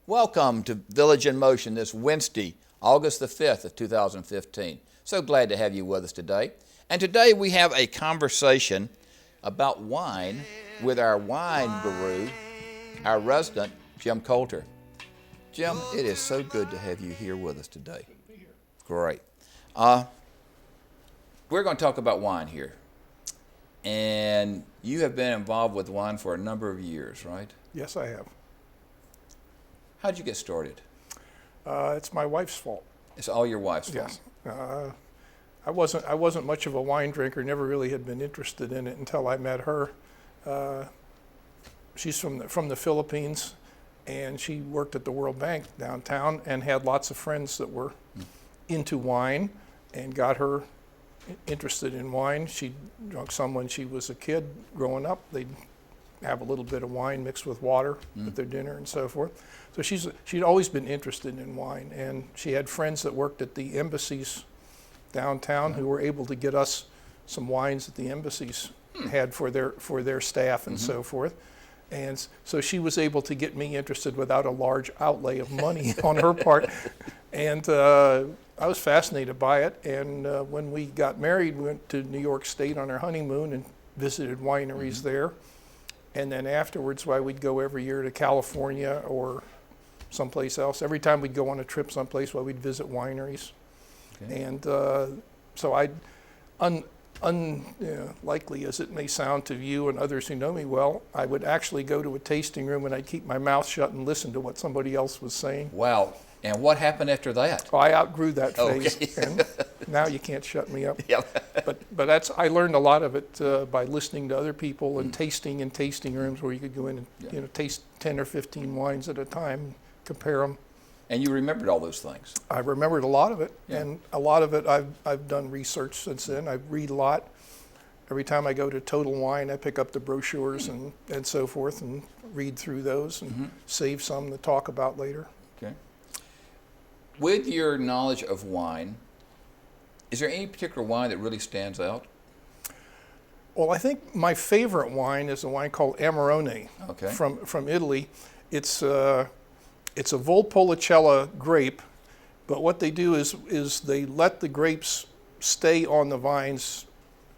Welcome to Village in Motion this Wednesday, August the 5th of 2015. So glad to have you with us today. And today we have a conversation about wine with our wine guru, our resident, Jim Coulter. Jim, it is so good to have you here with us today. Great. We're going to talk about wine here. And you have been involved with wine for a number of years, right? Yes, I have. How'd you get started? It's my wife's fault. It's all your wife's fault? Yes. I wasn't much of a wine drinker, never really had been interested in it until I met her. She's from the Philippines, and she worked at the World Bank downtown and had lots of friends that were into wine and got her interested in wine. She drank some when she was a kid growing up. They'd have a little bit of wine mixed with water with their dinner and so forth. So she'd always been interested in wine, and she had friends that worked at the embassies downtown who were able to get us some wines that the embassies had for their staff and so forth. And so she was able to get me interested without a large outlay of money on her part. And I was fascinated by it. And when we got married, we went to New York State on our honeymoon and visited wineries there. And then afterwards, we'd go every year to California or someplace else. Every time we'd go on a trip someplace, we'd visit wineries. Okay. And so unlikely as it may sound to you and others who know me well, I would actually go to a tasting room and I'd keep my mouth shut and listen to what somebody else was saying. Wow. And what happened after that? Well, I outgrew that phase, okay. And now you can't shut me up. Yep. But I learned a lot of it by listening to other people and tasting in tasting rooms where you could go in and taste 10 or 15 wines at a time, compare them. And you remembered all those things? I remembered a lot of it, and a lot of it I've done research since then. I read a lot. Every time I go to Total Wine, I pick up the brochures and so forth and read through those and save some to talk about later. Okay. With your knowledge of wine, is there any particular wine that really stands out? Well, I think my favorite wine is a wine called Amarone from Italy. It's a Valpolicella grape, but what they do is they let the grapes stay on the vines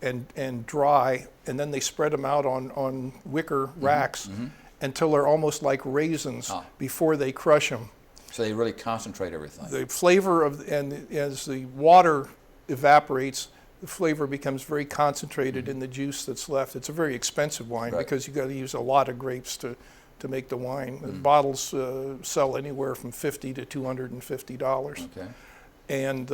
and dry, and then they spread them out on wicker racks until they're almost like raisins before they crush them. So they really concentrate everything. The flavor and as the water evaporates, the flavor becomes very concentrated in the juice that's left. It's a very expensive wine because you've got to use a lot of grapes to make the wine. The bottles sell anywhere from $50 to $250. Okay. And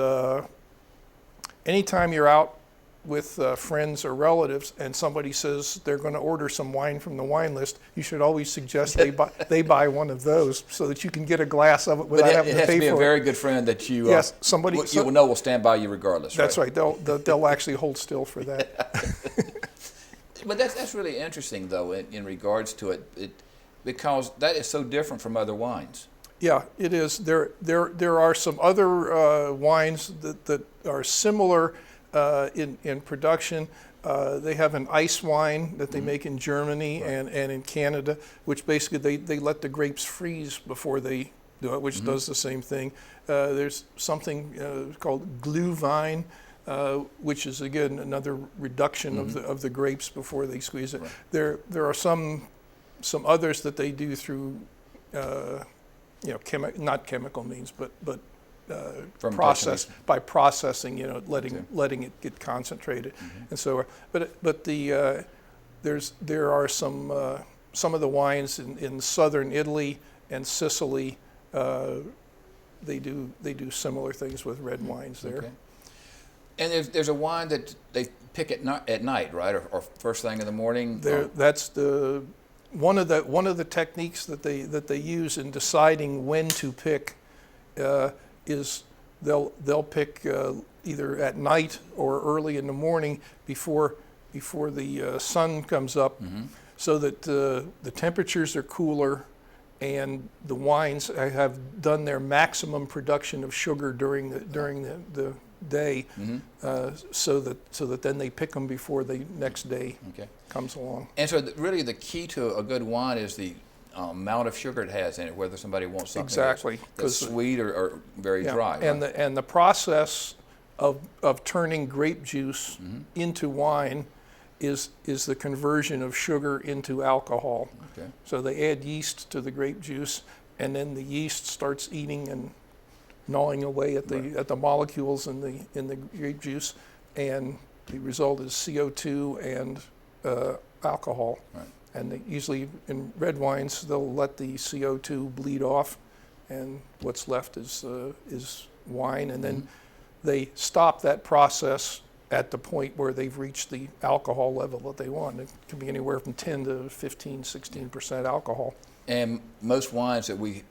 anytime you're out with friends or relatives and somebody says they're going to order some wine from the wine list, you should always suggest they buy one of those so that you can get a glass of it without having to pay for it. It has to be a very good friend that you you will know will stand by you regardless. That's right. They'll actually hold still for that. But that's really interesting though in regards to it, because that is so different from other wines. Yeah, it is. There are some other wines that are similar in production. They have an ice wine that they make in Germany and in Canada, which basically they let the grapes freeze before they do it, which does the same thing. There's something called glue vine, which is again another reduction of the grapes before they squeeze it. Right. There are some others that they do through not chemical means, but by processing, letting it get concentrated, and so. But there are some of the wines in southern Italy and Sicily. They do similar things with red wines there. Okay. And there's a wine that they pick at night, right, or first thing in the morning. That's one of the techniques that they use in deciding when to pick. Is they'll pick either at night or early in the morning before the sun comes up, so that the temperatures are cooler and the wines have done their maximum production of sugar during the day, so that then they pick them before the next day comes along. And so really the key to a good wine is the amount of sugar it has in it, whether somebody wants something Exactly, that's sweet or very dry. And right? the process of turning grape juice into wine is the conversion of sugar into alcohol. Okay. So they add yeast to the grape juice, and then the yeast starts eating and gnawing away at the molecules in the grape juice, and the result is CO2 and alcohol. Right. And usually in red wines, they'll let the CO2 bleed off, and what's left is wine. And then they stop that process at the point where they've reached the alcohol level that they want. It can be anywhere from 10 to 15, 16% alcohol. And most wines that we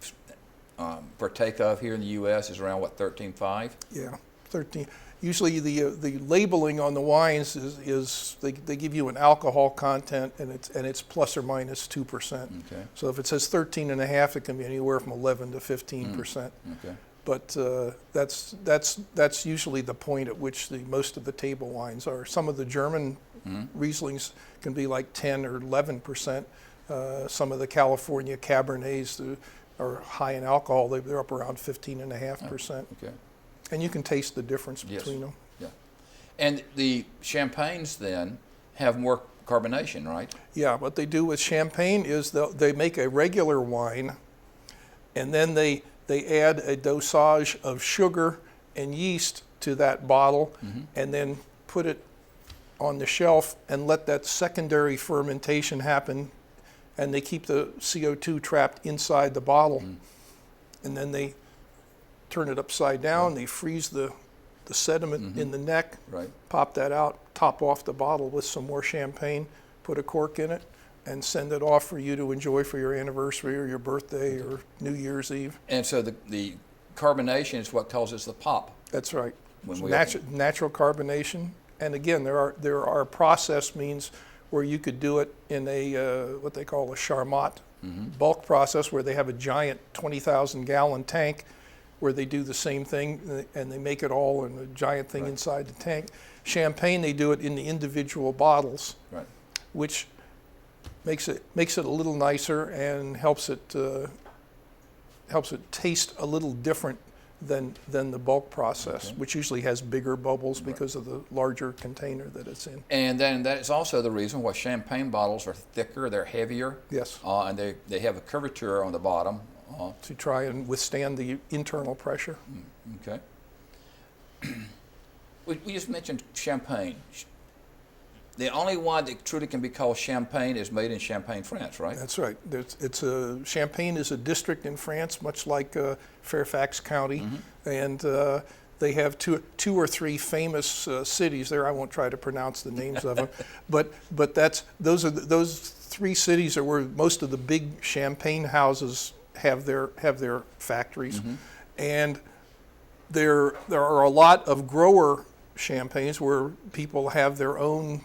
partake of here in the U.S. is around, what, 13.5? Yeah, 13. Usually the labeling on the wines is they give you an alcohol content, and it's plus or minus 2%. Okay. So if it says 13.5, it can be anywhere from 11 to 15%. Okay. But that's usually the point at which most of the table wines are. Some of the German Rieslings can be like 10 or 11%. Some of the California Cabernets are high in alcohol. They're up around 15.5%. Okay. And you can taste the difference between them. Yeah. And the champagnes then have more carbonation, right? Yeah, what they do with champagne is they make a regular wine, and then they add a dosage of sugar and yeast to that bottle, and then put it on the shelf and let that secondary fermentation happen, and they keep the CO2 trapped inside the bottle, and then they turn it upside down, they freeze the sediment in the neck, pop that out, top off the bottle with some more champagne, put a cork in it, and send it off for you to enjoy for your anniversary or your birthday or New Year's Eve. And so the carbonation is what causes the pop. That's right. When Natural carbonation. And again, there are process means where you could do it in a what they call a Charmat bulk process, where they have a giant 20,000 gallon tank where they do the same thing, and they make it all in a giant thing inside the tank. Champagne, they do it in the individual bottles, which makes it a little nicer and helps it taste a little different than the bulk process, which usually has bigger bubbles because of the larger container that it's in. And then that is also the reason why champagne bottles are thicker, they're heavier. Yes. And they have a curvature on the bottom. To try and withstand the internal pressure. Okay. We just mentioned champagne. The only wine that truly can be called champagne is made in Champagne, France, right? That's right. Champagne is a district in France, much like Fairfax County, and they have two or three famous cities there. I won't try to pronounce the names of them, but those three cities are where most of the big champagne houses have their factories, and there are a lot of grower champagnes where people have their own,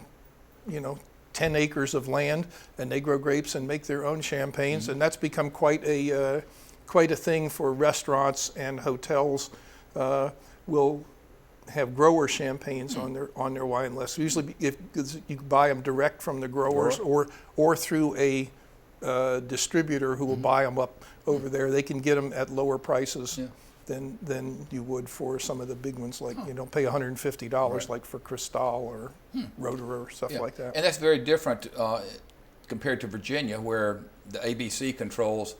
10 acres of land, and they grow grapes and make their own champagnes, and that's become quite a thing for restaurants and hotels. Will have grower champagnes on their wine list. Usually, if you buy them direct from the growers or through a distributor who will buy them up over there, they can get them at lower prices than you would for some of the big ones, like pay $150 like for Cristal or Roederer or stuff like that. And that's very different compared to Virginia, where the ABC controls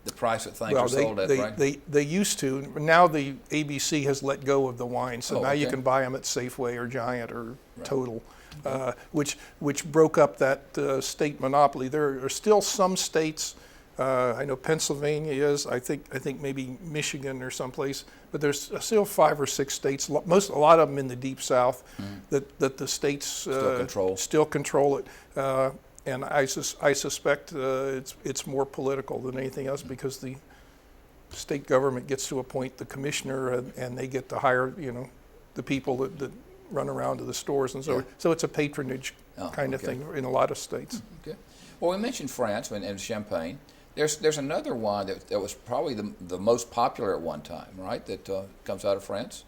the price that things are sold at, right? They used to. Now the ABC has let go of the wine, so now you can buy them at Safeway or Giant or Total, which broke up that state monopoly. There are still some states. I know Pennsylvania is. I think maybe Michigan or someplace. But there's still 5 or 6 states. A lot of them in the Deep South that the states still control it. And I suspect it's more political than anything else, because the state government gets to appoint the commissioner, and they get to hire the people that run around to the stores, and so it's a patronage kind of thing in a lot of states. Okay. Well, we mentioned France and Champagne. There's another wine that was probably the most popular at one time, right? That comes out of France.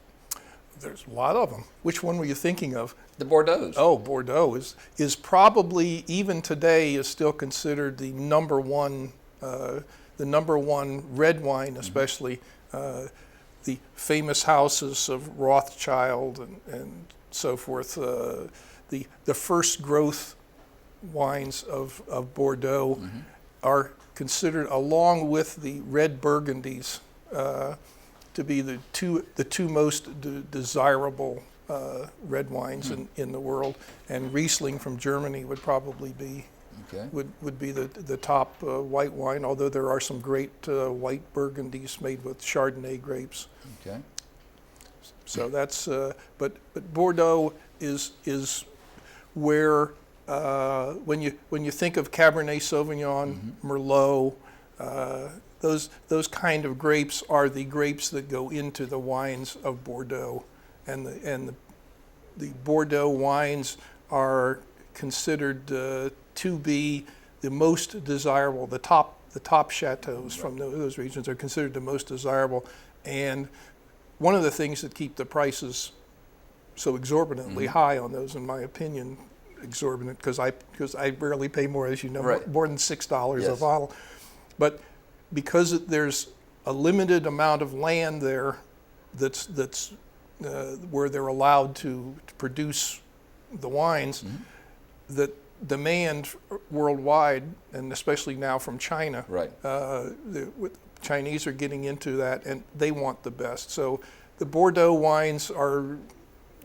There's a lot of them. Which one were you thinking of? The Bordeaux. Oh, Bordeaux is probably, even today, is still considered the number one The number one red wine, especially the famous houses of Rothschild and so forth, the first growth wines of Bordeaux are considered, along with the red Burgundies, to be the two most desirable red wines in the world. And Riesling from Germany would probably be would be the top white wine, although there are some great white Burgundies made with Chardonnay grapes. Okay. So that's but Bordeaux is where when you think of Cabernet Sauvignon, Merlot, those kind of grapes are the grapes that go into the wines of Bordeaux, and the Bordeaux wines are considered to be the most desirable. The top chateaus from those regions are considered the most desirable, and one of the things that keep the prices so exorbitantly high on those, in my opinion, exorbitant, because I barely pay more, as you know, more than $6 a bottle, but because there's a limited amount of land there that's where they're allowed to produce the wines, that demand worldwide, and especially now from China, the Chinese are getting into that, and they want the best. So the Bordeaux wines are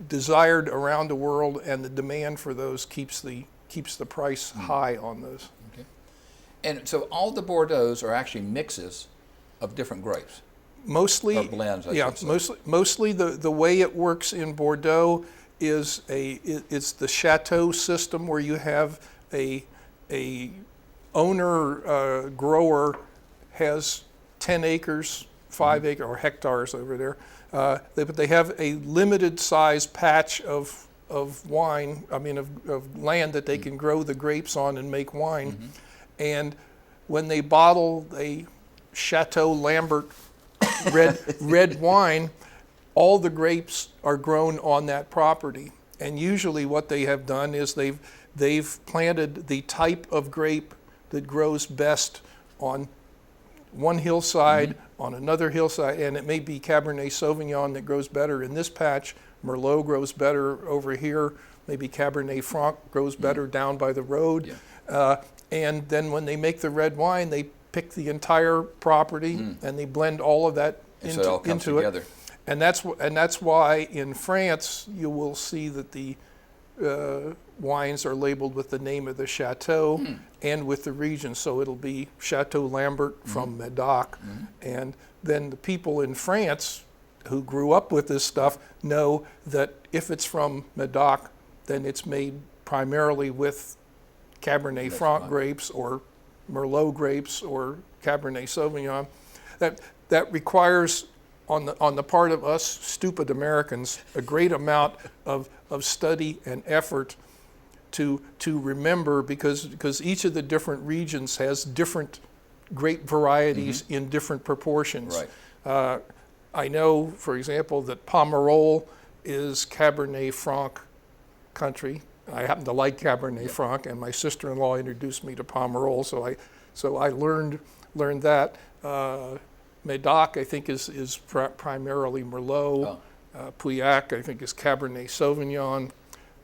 desired around the world, and the demand for those keeps the price high on those. Okay. And so all the Bordeaux's are actually mixes of different grapes. Mostly, or blends, I should say. Mostly the way it works in Bordeaux is it's the chateau system, where you have a owner grower has 10 acres, 5 acre or hectares over there, but they have a limited size patch of wine, of land that they can grow the grapes on and make wine. And when they bottle a Chateau Lambert red wine, all the grapes are grown on that property. And usually what they have done is they've planted the type of grape that grows best on one hillside, on another hillside, and it may be Cabernet Sauvignon that grows better in this patch, Merlot grows better over here, maybe Cabernet Franc grows better down by the road. And then when they make the red wine, they pick the entire property and they blend all of that so it all comes together. And that's why in France you will see that the wines are labeled with the name of the chateau and with the region. So it'll be Chateau Lambert from Medoc. And then the people in France who grew up with this stuff know that if it's from Medoc, then it's made primarily with Cabernet Franc grapes or Merlot grapes or Cabernet Sauvignon. That requires, on the part of us stupid Americans, a great amount of study and effort to remember, because each of the different regions has different grape varieties in different proportions. I know, for example, that Pomerol is Cabernet Franc country. I happen to like Cabernet Franc, and my sister-in-law introduced me to Pomerol, so I learned that. Medoc, I think, is primarily Merlot. Pauillac, I think, is Cabernet Sauvignon.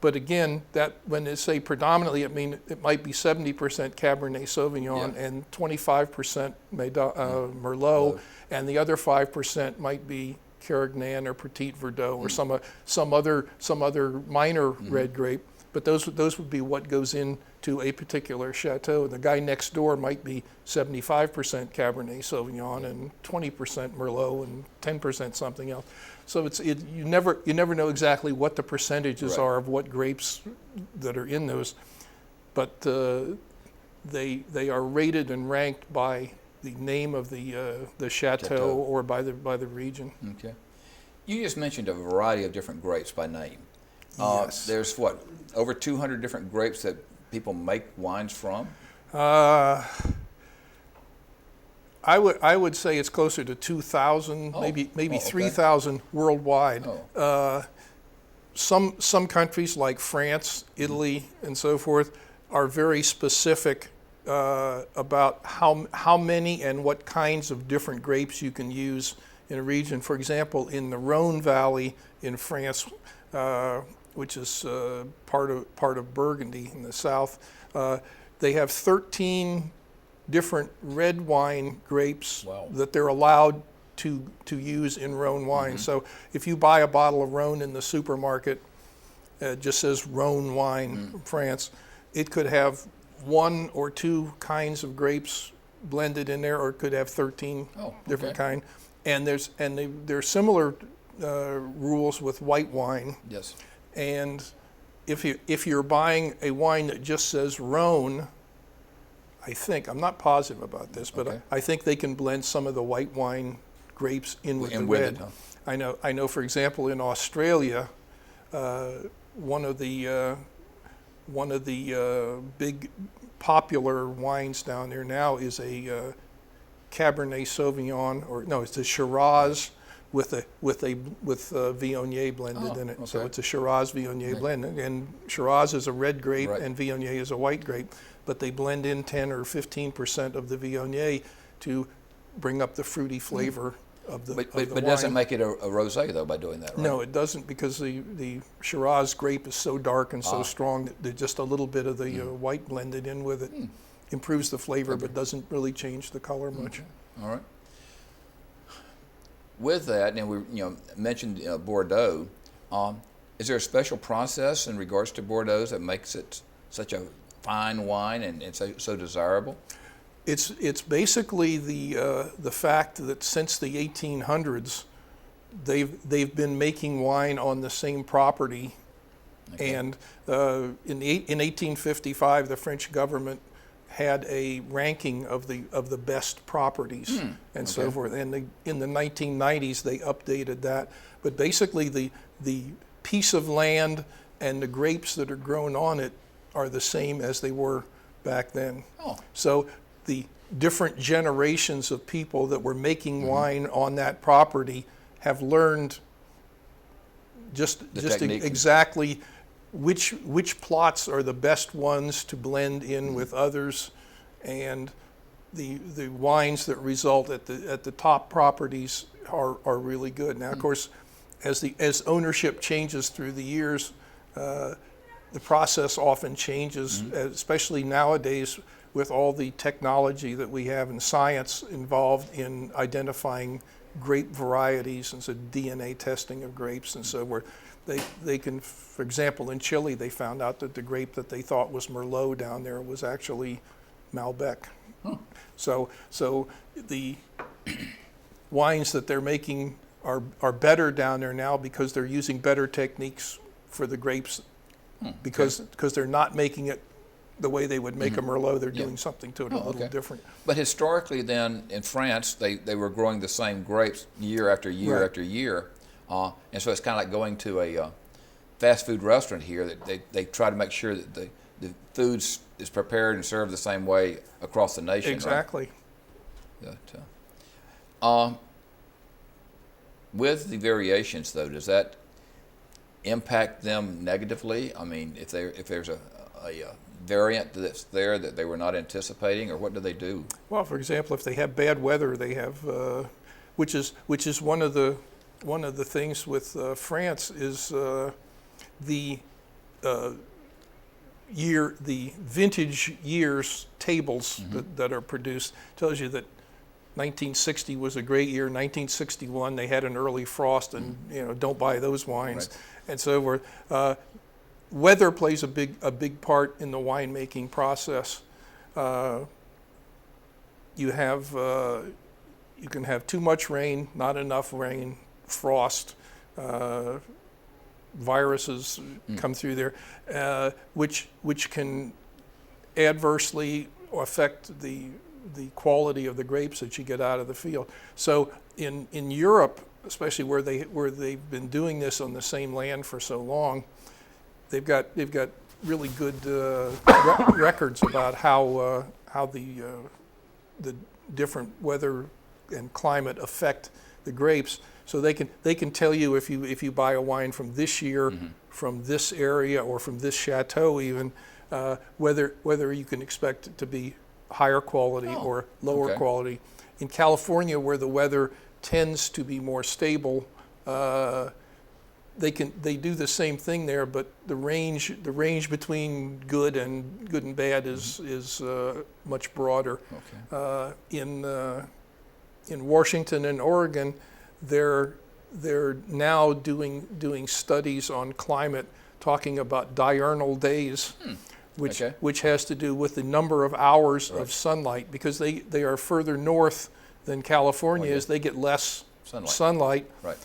But again, that when they say predominantly, it might be 70% Cabernet Sauvignon and 25% Merlot, and the other 5% might be Carignan or Petit Verdot or some other minor red grape. But those would be what goes into a particular chateau. The guy next door might be 75% Cabernet Sauvignon and 20% Merlot and 10% something else. So you never know exactly what the percentages are of what grapes that are in those, but they are rated and ranked by the name of the chateau or by the region. Okay. You just mentioned a variety of different grapes by name. Yes. There's over 200 different grapes that people make wines from? I would say it's closer to 2,000, maybe 3,000 worldwide. Some countries like France, Italy, and so forth are very specific about how many and what kinds of different grapes you can use in a region. For example, in the Rhone Valley in France, which is part of Burgundy in the south, they have 13 different red wine grapes Wow. that they're allowed to use in Rhone wine. So if you buy a bottle of Rhone in the supermarket, it just says Rhone wine from France, it could have 1 or 2 kinds of grapes blended in there, or it could have 13 different kind. And there's similar rules with white wine. Yes. And if you're buying a wine that just says Rhone, I'm not positive about this, but I think they can blend some of the white wine grapes in with the red. I know, for example, in Australia, one of the big popular wines down there now is a Cabernet Sauvignon, or no, it's a Shiraz with Viognier blended in it. So it's a Shiraz Viognier blend, and Shiraz is a red grape and Viognier is a white grape, but they blend in 10 or 15% of the Viognier to bring up the fruity flavor of the But wine. it doesn't make it a rosé though by doing that, right? No, it doesn't, because the Shiraz grape is so dark and so strong that there's just a little bit of the white blended in with it. Improves the flavor, but doesn't really change the color much. All right. With that, and we mentioned Bordeaux. Is there a special process in regards to Bordeaux that makes it such a fine wine and so desirable? It's basically the fact that since the 1800s, they've been making wine on the same property, and in 1855 the French government had a ranking of the best properties and so forth, and in the 1990s they updated that. But basically the piece of land and the grapes that are grown on it are the same as they were back then. So the different generations of people that were making wine on that property have learned just exactly which plots are the best ones to blend in with others, and the wines that result at the top properties are really good. Now, of course, as ownership changes through the years, the process often changes, especially nowadays with all the technology that we have and science involved in identifying grape varieties, and so DNA testing of grapes, and so they can, for example, in Chile, they found out that the grape that they thought was Merlot down there was actually Malbec. So the wines that they're making are better down there now because they're using better techniques for the grapes, because they're not making it the way they would make a Merlot. They're doing something to it a little different. But historically then, in France, they were growing the same grapes year after year after year. And so it's kind of like going to a fast food restaurant here, that they try to make sure that the food is prepared and served the same way across the nation. Exactly. Right? With the variations, though, does that impact them negatively? I mean, if there's a variant that's there that they were not anticipating, or what do they do? Well, for example, if they have bad weather, they have, which is one of the things with France is the vintage years tables that are produced tells you that 1960 was a great year. 1961 they had an early frost, and don't buy those wines, and so forth. Weather plays a big part in the winemaking process. You can have too much rain, not enough rain, frost, viruses come through there, which can adversely affect the quality of the grapes that you get out of the field. So in Europe, especially where they've been doing this on the same land for so long, they've got really good records about how the different weather and climate affect the grapes. So they can tell you if you buy a wine from this year, from this area, or from this chateau even, whether you can expect it to be higher quality or lower okay. quality. In California, where the weather tends to be more stable, they do the same thing there, but the range between good and bad is much broader. Okay. In Washington and Oregon, they're now doing studies on climate, talking about diurnal days, which has to do with the number of hours of sunlight, because they are further north than California is. They get less sunlight. Right.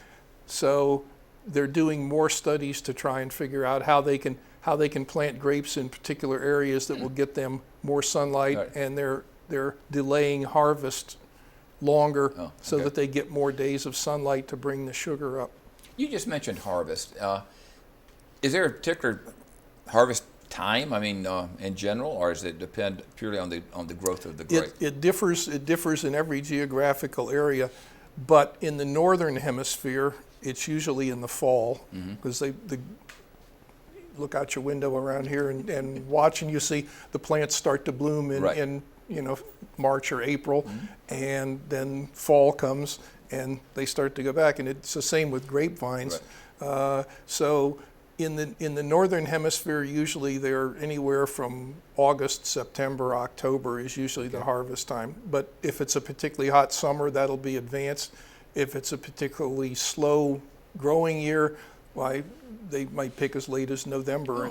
So they're doing more studies to try and figure out how they can plant grapes in particular areas that will get them more sunlight, and they're delaying harvest longer so that they get more days of sunlight to bring the sugar up. You just mentioned harvest. Is there a particular harvest time? I mean, in general, or does it depend purely on the growth of the grape? It differs in every geographical area, but in the northern hemisphere, it's usually in the fall, because they look out your window around here and watch, and you see the plants start to bloom in March or April, and then fall comes and they start to go back, and it's the same with grapevines. So in the northern hemisphere, usually they're anywhere from August, September, October is usually the harvest time. But if it's a particularly hot summer, that'll be advanced. If it's a particularly slow growing year, why they might pick as late as November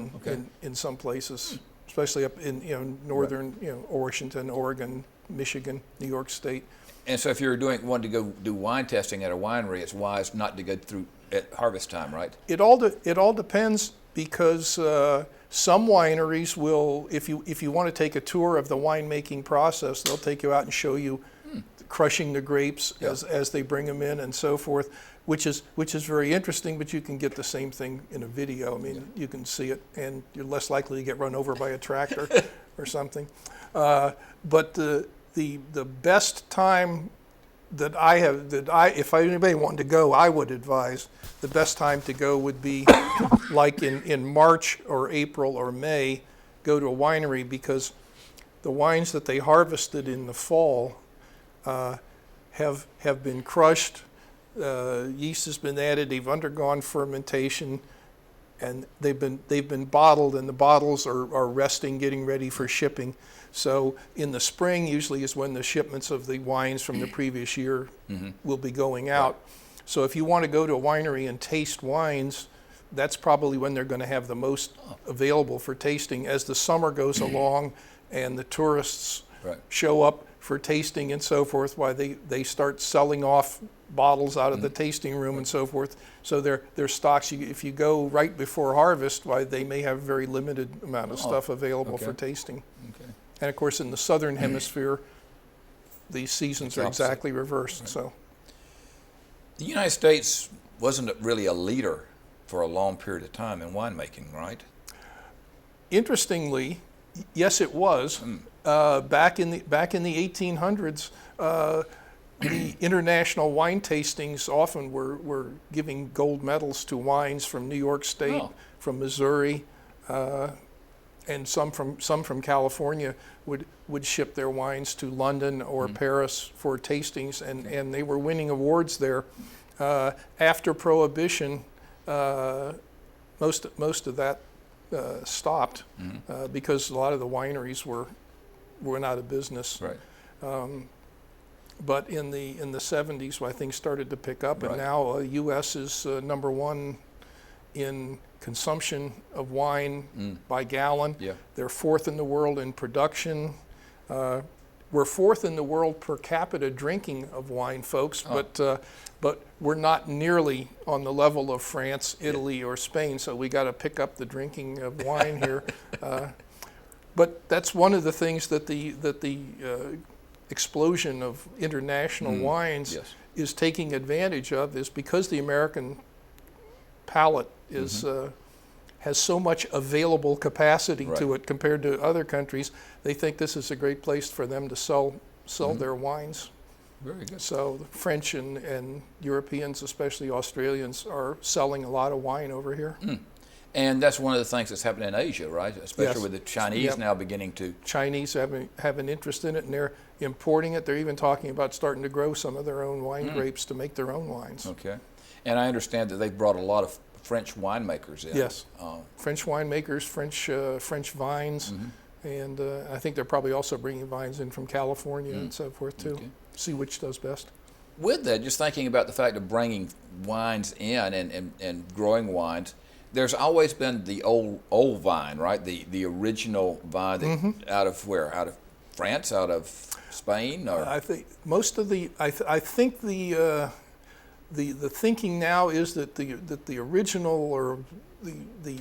in some places, especially up in northern Washington, Oregon, Michigan, New York State. And so if you're wanting to go do wine testing at a winery, it's wise not to go through at harvest time, right? It all depends, because some wineries will, if you want to take a tour of the winemaking process, they'll take you out and show you crushing the grapes as they bring them in and so forth, which is very interesting. But you can get the same thing in a video. I mean, you can see it, and you're less likely to get run over by a tractor or something. But the best time if anybody wanted to go, I would advise the best time to go would be like in March or April or May. Go to a winery, because the wines that they harvested in the fall have been crushed. Yeast has been added. They've undergone fermentation, and they've been bottled, and the bottles are resting, getting ready for shipping. So in the spring usually is when the shipments of the wines from the previous year will be going out. So if you want to go to a winery and taste wines, that's probably when they're going to have the most available for tasting. As the summer goes along and the tourists show up for tasting and so forth, why they start selling off bottles out of the tasting room and so forth. So their stocks, if you go right before harvest, why they may have very limited amount of stuff available for tasting. Okay. And of course, in the southern hemisphere, the seasons are exactly reversed. So the United States wasn't really a leader for a long period of time in winemaking, right? Interestingly, yes, it was. Back in the 1800s, the international wine tastings often were giving gold medals to wines from New York State, from Missouri, and some from California would ship their wines to London or Paris for tastings, and they were winning awards there. After Prohibition, most of that stopped because a lot of the wineries were out of business. Right. But in the 70s, when things started to pick up, and now U.S. is number one in consumption of wine by gallon. Yeah. They're fourth in the world in production. We're fourth in the world per capita drinking of wine, folks, but we're not nearly on the level of France, Italy, or Spain, so we got to pick up the drinking of wine here. But that's one of the things that the explosion of international wines is taking advantage of, is because the American palate has so much available capacity to it compared to other countries. They think this is a great place for them to sell their wines. Very good. So the French and Europeans, especially Australians, are selling a lot of wine over here. And that's one of the things that's happening in Asia, right? Especially Yes. with the Chinese now beginning to. Chinese have an interest in it, and they're importing it. They're even talking about starting to grow some of their own wine grapes to make their own wines. Okay. And I understand that they've brought a lot of French winemakers in. Yes. French winemakers, French vines, and I think they're probably also bringing vines in from California and so forth too. Okay. See which does best. With that, just thinking about the fact of bringing wines in and growing wines, there's always been the old vine, right? The original vine that, out of where? Out of France? Out of Spain? Or? I think most of the I think the thinking now is that the original or the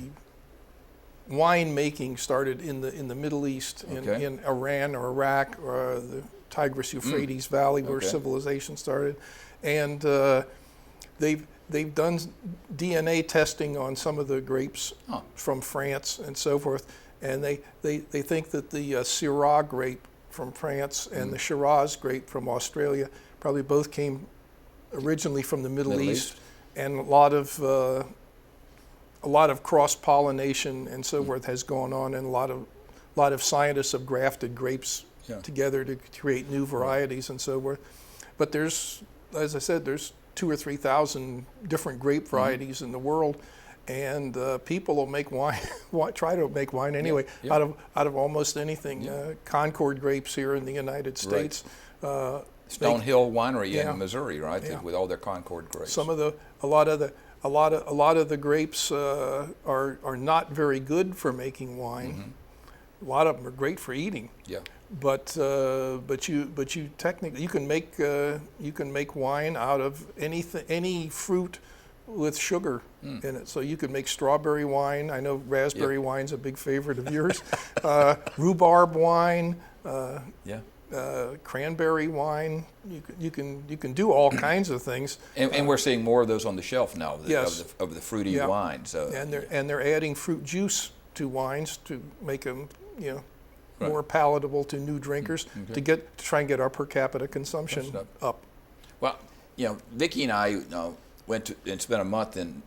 wine making started in the Middle East, in Iran or Iraq or the Tigris-Euphrates Valley, where civilization started, and they've done DNA testing on some of the grapes from France and so forth, and they think that the Syrah grape from France and the Shiraz grape from Australia probably both came originally from the Middle East, and a lot of cross-pollination and so forth has gone on, and a lot of scientists have grafted grapes together to create new varieties and so forth. But there's, as I said, there's 2,000 or 3,000 different grape varieties in the world, and people will make wine, try to make wine anyway out of almost anything. Concord grapes here in the United States. Stonehill Winery in Missouri, right? With all their Concord grapes. A lot of the grapes are not very good for making wine. A lot of them are great for eating. Yeah. But you technically you can make wine out of any fruit with sugar in it. So you could make strawberry wine. I know raspberry wine's a big favorite of yours. Rhubarb wine. Cranberry wine. You can do all kinds of things. And we're seeing more of those on the shelf now. Of the fruity wine. So and they're adding fruit juice to wines to make them more palatable to new drinkers to try and get our per capita consumption up. Well, Vicki and I went and spent a month in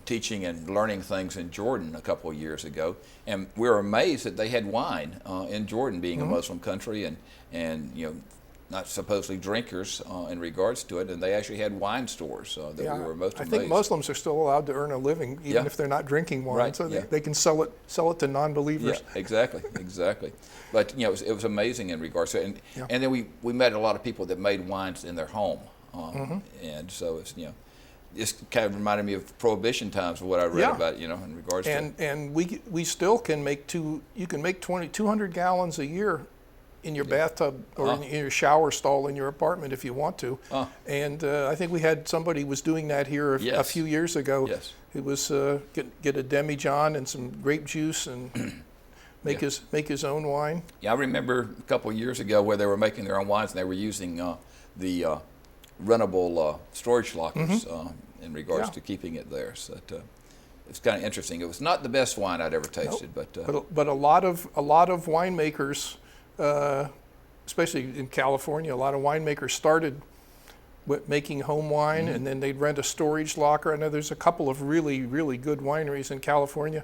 teaching and learning things in Jordan a couple of years ago, and we were amazed that they had wine in Jordan, being a Muslim country, and not supposedly drinkers in regards to it, and they actually had wine stores that we were most amazed. I think Muslims are still allowed to earn a living even if they're not drinking wine, so they can sell it to non-believers. Yeah, exactly. But it was amazing in regards to it, and then we met a lot of people that made wines in their home, and so it's just kind of reminded me of Prohibition times, what I read about in regards to it. And we still can make you can make 200 gallons a year in your bathtub or in your shower stall in your apartment if you want to. And I think we had somebody was doing that here a few years ago. Yes. It was get a demijohn and some grape juice and make his own wine. Yeah, I remember a couple of years ago where they were making their own wines and they were using the runnable storage lockers in regards to keeping it there. So it's kind of interesting. It was not the best wine I'd ever tasted, but a lot of winemakers. Especially in California, a lot of winemakers started with making home wine, and then they'd rent a storage locker. I know there's a couple of really, really good wineries in California.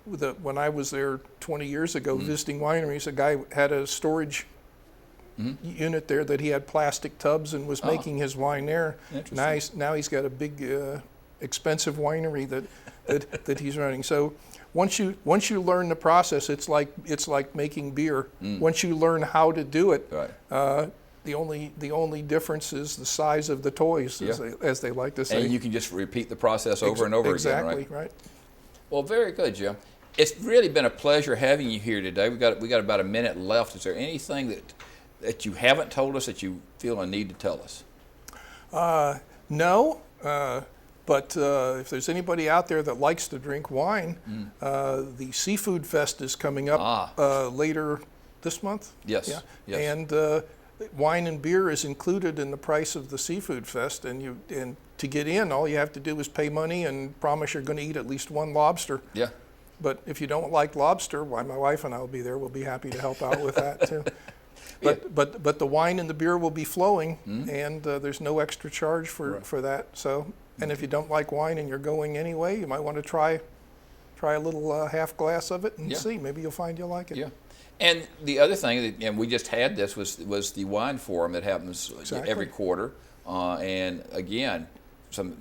When I was there 20 years ago visiting wineries, a guy had a storage unit there that he had plastic tubs and was making his wine there. Now he's got a big, expensive winery that he's running. So. Once you learn the process, it's like making beer. Once you learn how to do it, the only difference is the size of the toys, as they like to say. And you can just repeat the process over and over again, right? Exactly, right. Well, very good, Jim. It's really been a pleasure having you here today. We got about a minute left. Is there anything that you haven't told us that you feel a need to tell us? No. But if there's anybody out there that likes to drink wine, the Seafood Fest is coming up later this month. Yes. And wine and beer is included in the price of the Seafood Fest. And to get in, all you have to do is pay money and promise you're going to eat at least one lobster. Yeah. But if you don't like lobster, why, my wife and I will be there. We'll be happy to help out with that too. But the wine and the beer will be flowing, and there's no extra charge for that. So. And if you don't like wine and you're going anyway, you might want to try try a little half glass of it and Yeah. see. Maybe you'll find you'll like it. Yeah. And the other thing, and we just had this, was the wine forum that happens Exactly. every quarter. And again, some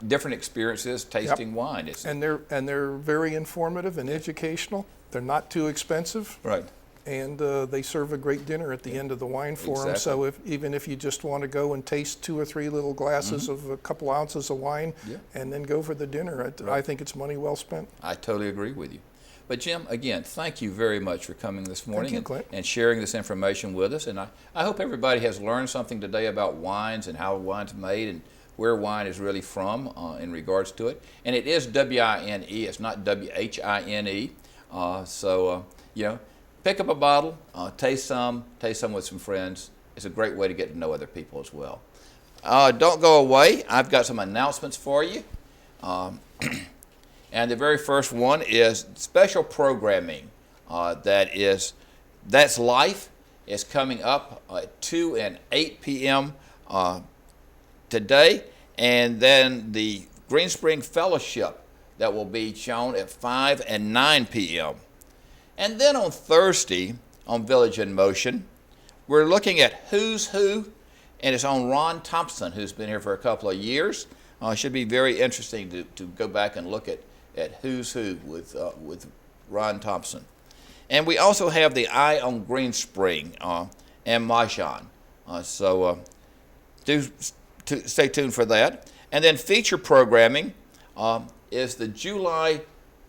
different experiences tasting wine. And they're very informative and educational. They're not too expensive. Right. And they serve a great dinner at the end of the wine forum. Exactly. So even if you just want to go and taste 2 or 3 little glasses of a couple ounces of wine, Yeah. and then go for the dinner, I think it's money well spent. I totally agree with you. But Jim, again, thank you very much for coming this morning you, Clint. and sharing this information with us. And I hope everybody has learned something today about wines and how wine's made and where wine is really from in regards to it. And it is W-I-N-E, it's not W-H-I-N-E. You know, pick up a bottle, taste some with some friends. It's a great way to get to know other people as well. Don't go away. I've got some announcements for you. And the very first one is special programming. That's Life is coming up at 2 and 8 p.m. Today. And then the Green Spring Fellowship that will be shown at 5 and 9 p.m. And then on Thursday on Village in Motion, we're looking at Who's Who, and it's on Ron Thompson, who's been here for a couple of years. It should be very interesting to go back and look at Who's Who with Ron Thompson. And we also have the Eye on Green Spring and Mahjong. Stay tuned for that. And then feature programming is the July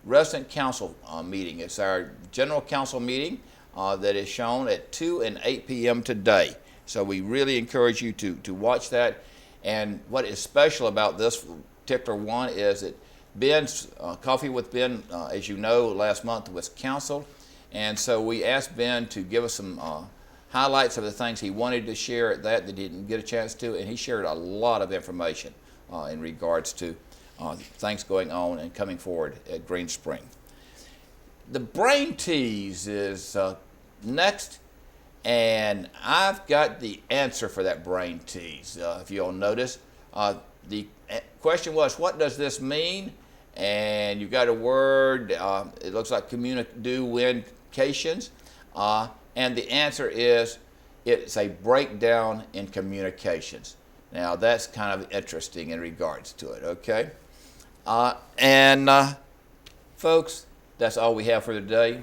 Resident Council meeting. It's our General Council meeting that is shown at 2 and 8 p.m. today. So we really encourage you to watch that. And what is special about this particular one is that Ben's Coffee with Ben, as you know, last month was canceled. And so we asked Ben to give us some highlights of the things he wanted to share at that he didn't get a chance to. And he shared a lot of information in regards to things going on and coming forward at Green Spring. The Brain Tease is next. And I've got the answer for that brain tease. If you'll notice, the question was, what does this mean? And you've got a word, it looks like communications. And the answer is, it's a breakdown in communications. Now, that's kind of interesting in regards to it, okay? Folks, that's all we have for today.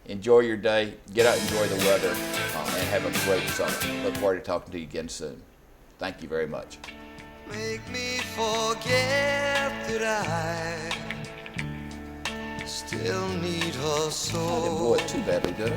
Enjoy your day, get out and enjoy the weather, and have a great summer. Look forward to talking to you again soon. Thank you very much. Make me forget that I still need her I didn't blow so. it too badly, did I?